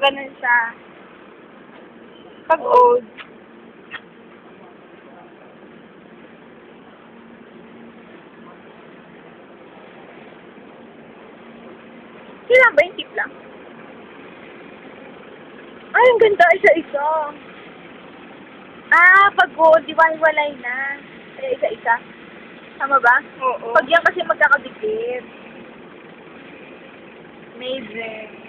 ganun siya. Pag old. Kailan ba yung tip lang? Ay, ang ganda. Isa-isa. Ah, pag gold, di ba hiwalay na? Kaya isa-isa. Tama ba? Oo. Pag yan kasi magkakadikit. Amazing.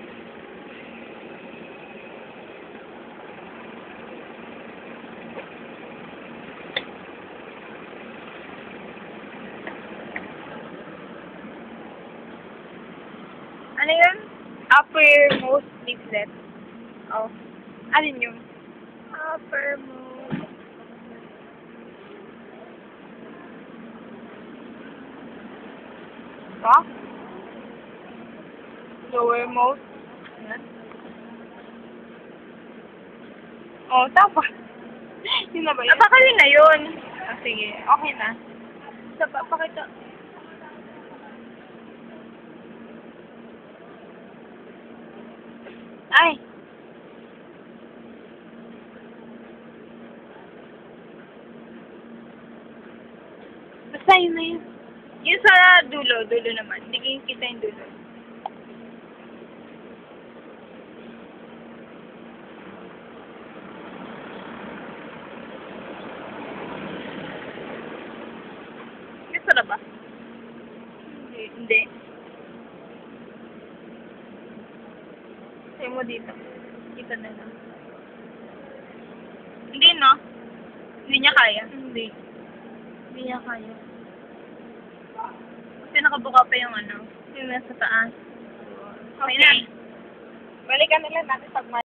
Ano yun? Uppermost leaflet. Oh. Alin yun? Uppermost. Ito? Lowermost. Yan. Oh, tapos. Yun na ba yun? Napakalin na yun. Ah, sige. Okay na. Sa papakita. Ay! Basta yun na yun. Yung sa dulo naman. Hindi kita yung dulo. Gusto na ba? Hindi. Sayo mo dito. Kita na lang. Hindi, no? Hindi niya kaya. Hindi. Hindi niya kaya. Kasi nakabuka pa yung ano. Yung nasa taas. Okay na. Balikan na lang natin pag